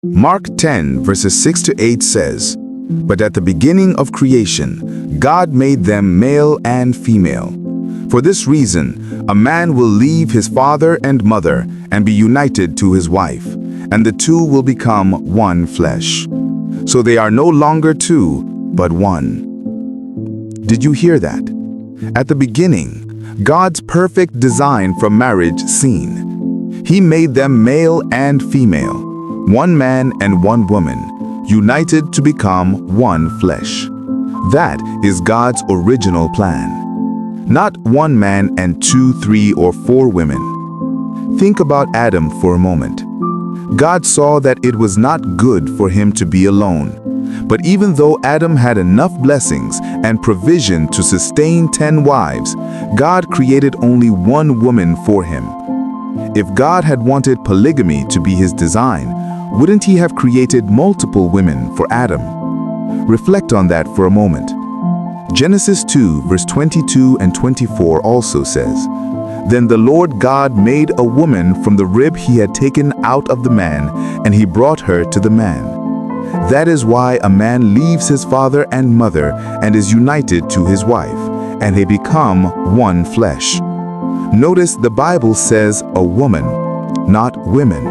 Mark 10 verses 6 to 8 says, "But at the beginning of creation, God made them male and female. For this reason, a man will leave his father and mother and be united to his wife, and the two will become one flesh. So they are no longer two, but one." Did you hear that? At the beginning, God's perfect design for marriage seen. He made them male and female, one man and one woman, united to become one flesh. That is God's original plan. Not one man and 2, 3, or 4 women. Think about Adam for a moment. God saw that it was not good for him to be alone. But even though Adam had enough blessings and provision to sustain 10 wives, God created only one woman for him. If God had wanted polygamy to be his design, wouldn't he have created multiple women for Adam? Reflect on that for a moment. Genesis 2 verse 22 and 24 also says, "Then the Lord God made a woman from the rib he had taken out of the man, and he brought her to the man. That is why a man leaves his father and mother and is united to his wife, and they become one flesh." Notice the Bible says a woman, not women.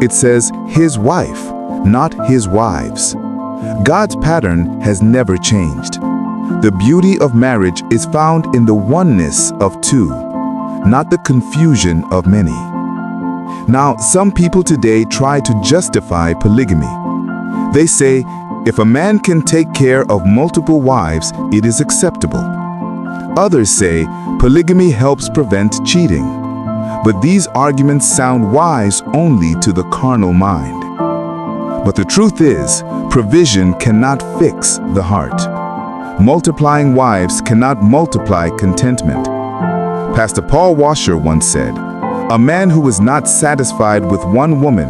It says his wife, not his wives. God's pattern has never changed. The beauty of marriage is found in the oneness of two, not the confusion of many. Now, some people today try to justify polygamy. They say, if a man can take care of multiple wives, it is acceptable. Others say, polygamy helps prevent cheating. But these arguments sound wise only to the carnal mind. But the truth is, provision cannot fix the heart. Multiplying wives cannot multiply contentment. Pastor Paul Washer once said, "A man who is not satisfied with one woman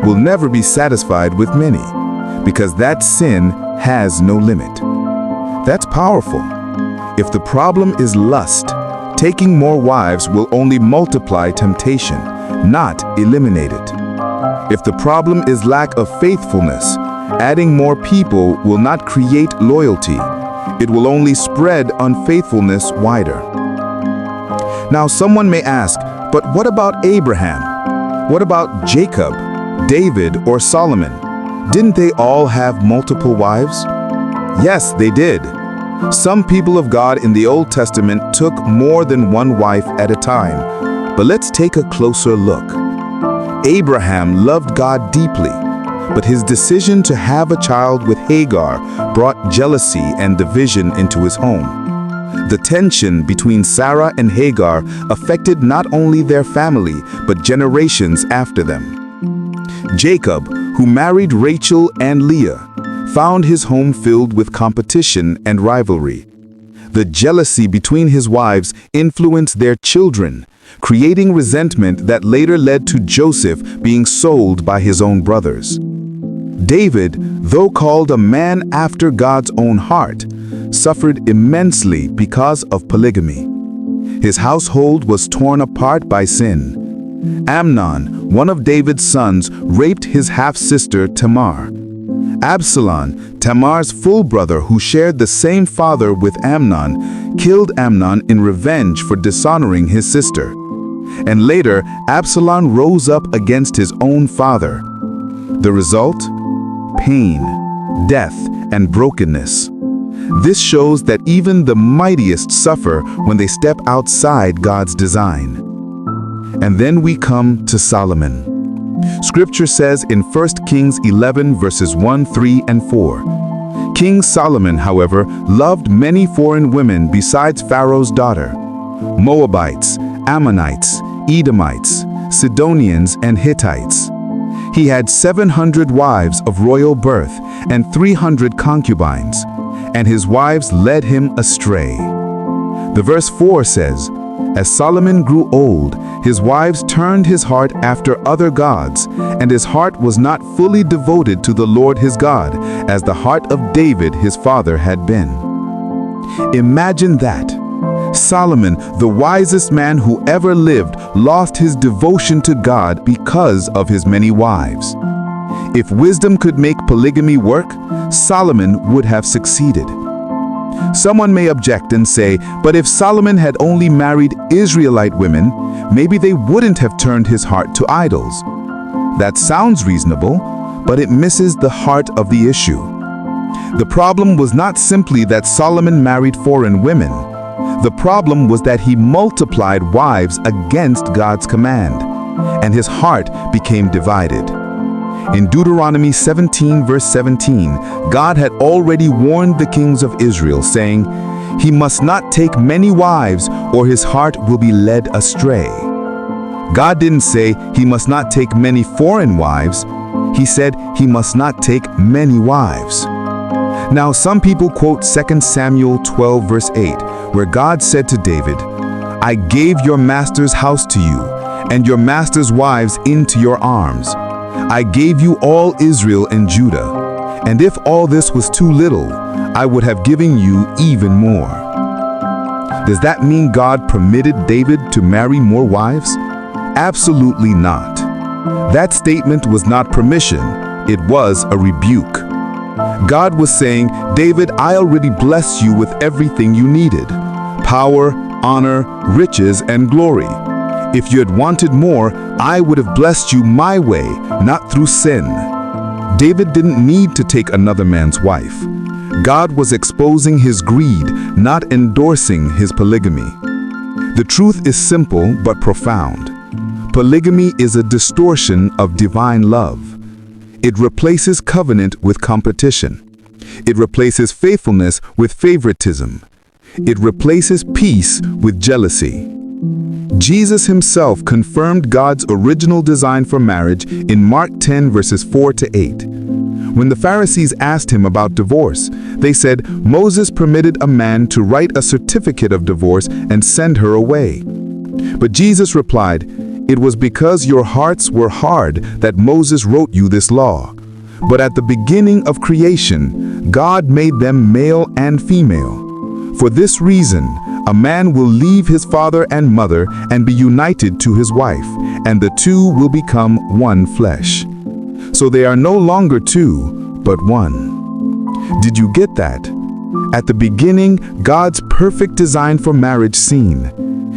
will never be satisfied with many, because that sin has no limit." That's powerful. If the problem is lust, taking more wives will only multiply temptation, not eliminate it. If the problem is lack of faithfulness, adding more people will not create loyalty. It will only spread unfaithfulness wider. Now, someone may ask, but what about Abraham? What about Jacob, David, or Solomon? Didn't they all have multiple wives? Yes, they did. Some people of God in the Old Testament took more than one wife at a time. But let's take a closer look. Abraham loved God deeply, but his decision to have a child with Hagar brought jealousy and division into his home. The tension between Sarah and Hagar affected not only their family, but generations after them. Jacob, who married Rachel and Leah, found his home filled with competition and rivalry. The jealousy between his wives influenced their children, creating resentment that later led to Joseph being sold by his own brothers. David, though called a man after God's own heart, suffered immensely because of polygamy. His household was torn apart by sin. Amnon, one of David's sons, raped his half-sister Tamar. Absalom, Tamar's full brother who shared the same father with Amnon, killed Amnon in revenge for dishonoring his sister. And later, Absalom rose up against his own father. The result? Pain, death, and brokenness. This shows that even the mightiest suffer when they step outside God's design. And then we come to Solomon. Scripture says in 1 Kings 11 verses 1, 3, and 4, "King Solomon, however, loved many foreign women besides Pharaoh's daughter, Moabites, Ammonites, Edomites, Sidonians, and Hittites. He had 700 wives of royal birth and 300 concubines, and his wives led him astray." The verse 4 says, "As Solomon grew old, his wives turned his heart after other gods, and his heart was not fully devoted to the Lord his God, as the heart of David his father had been." Imagine that. Solomon, the wisest man who ever lived, lost his devotion to God because of his many wives. If wisdom could make polygamy work, Solomon would have succeeded. Someone may object and say, but if Solomon had only married Israelite women, maybe they wouldn't have turned his heart to idols. That sounds reasonable, but it misses the heart of the issue. The problem was not simply that Solomon married foreign women. The problem was that he multiplied wives against God's command, and his heart became divided. In Deuteronomy 17, verse 17, God had already warned the kings of Israel, saying, "He must not take many wives, or his heart will be led astray." God didn't say he must not take many foreign wives. He said he must not take many wives. Now, some people quote 2 Samuel 12, verse 8, where God said to David, "I gave your master's house to you, and your master's wives into your arms. I gave you all Israel and Judah, and if all this was too little, I would have given you even more." Does that mean God permitted David to marry more wives? Absolutely not. That statement was not permission, it was a rebuke. God was saying, "David, I already blessed you with everything you needed: power, honor, riches, and glory. If you had wanted more, I would have blessed you my way, not through sin." David didn't need to take another man's wife. God was exposing his greed, not endorsing his polygamy. The truth is simple but profound. Polygamy is a distortion of divine love. It replaces covenant with competition. It replaces faithfulness with favoritism. It replaces peace with jealousy. Jesus himself confirmed God's original design for marriage in Mark 10, verses 4 to 8. When the Pharisees asked him about divorce, they said, "Moses permitted a man to write a certificate of divorce and send her away." But Jesus replied, "It was because your hearts were hard that Moses wrote you this law. But at the beginning of creation, God made them male and female. For this reason, a man will leave his father and mother and be united to his wife, and the two will become one flesh. So they are no longer two, but one." Did you get that? At the beginning, God's perfect design for marriage seen.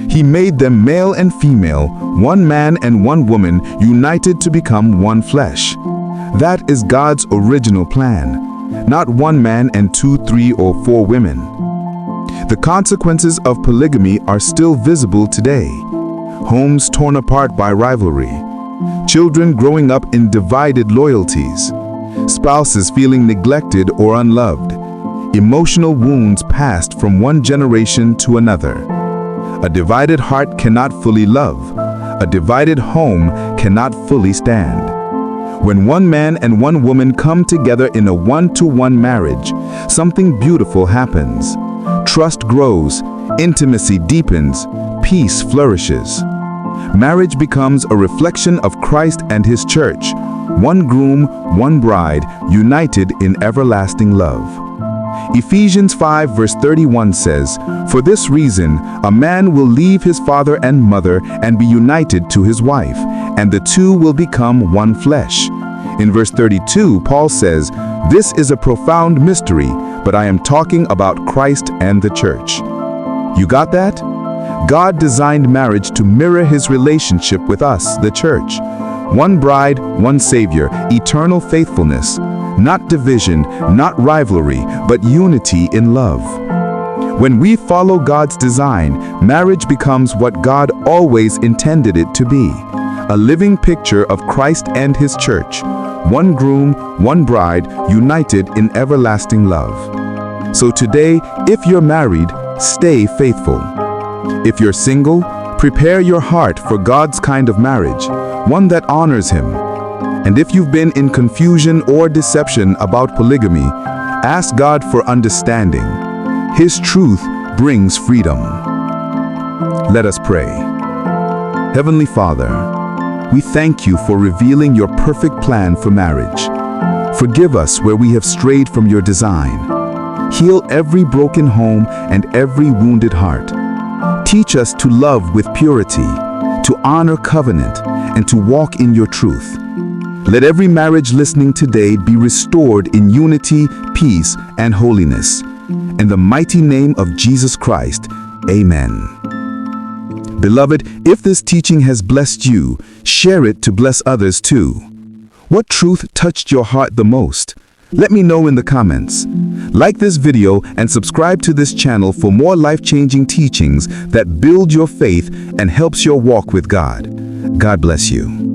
He made them male and female, one man and one woman, united to become one flesh. That is God's original plan, not one man and 2, 3, or 4 women. The consequences of polygamy are still visible today. Homes torn apart by rivalry, children growing up in divided loyalties, spouses feeling neglected or unloved, emotional wounds passed from one generation to another. A divided heart cannot fully love. A divided home cannot fully stand. When one man and one woman come together in a one-to-one marriage, something beautiful happens. Trust grows, intimacy deepens, peace flourishes. Marriage becomes a reflection of Christ and his church, one groom, one bride, united in everlasting love. Ephesians 5 verse 31 says, "For this reason, a man will leave his father and mother and be united to his wife, and the two will become one flesh." In verse 32, Paul says, "This is a profound mystery, but I am talking about Christ and the church." You got that? God designed marriage to mirror his relationship with us, the church. One bride, one Savior, eternal faithfulness. Not division, not rivalry, but unity in love. When we follow God's design, marriage becomes what God always intended it to be. A living picture of Christ and his church. One groom, one bride, united in everlasting love. So today, if you're married, stay faithful. If you're single, prepare your heart for God's kind of marriage, one that honors him. And if you've been in confusion or deception about polygamy, ask God for understanding. His truth brings freedom. Let us pray. Heavenly Father, we thank you for revealing your perfect plan for marriage. Forgive us where we have strayed from your design. Heal every broken home and every wounded heart. Teach us to love with purity, to honor covenant, and to walk in your truth. Let every marriage listening today be restored in unity, peace, and holiness. In the mighty name of Jesus Christ, amen. Beloved, if this teaching has blessed you, share it to bless others too. What truth touched your heart the most? Let me know in the comments. Like this video and subscribe to this channel for more life-changing teachings that build your faith and helps your walk with God. God bless you.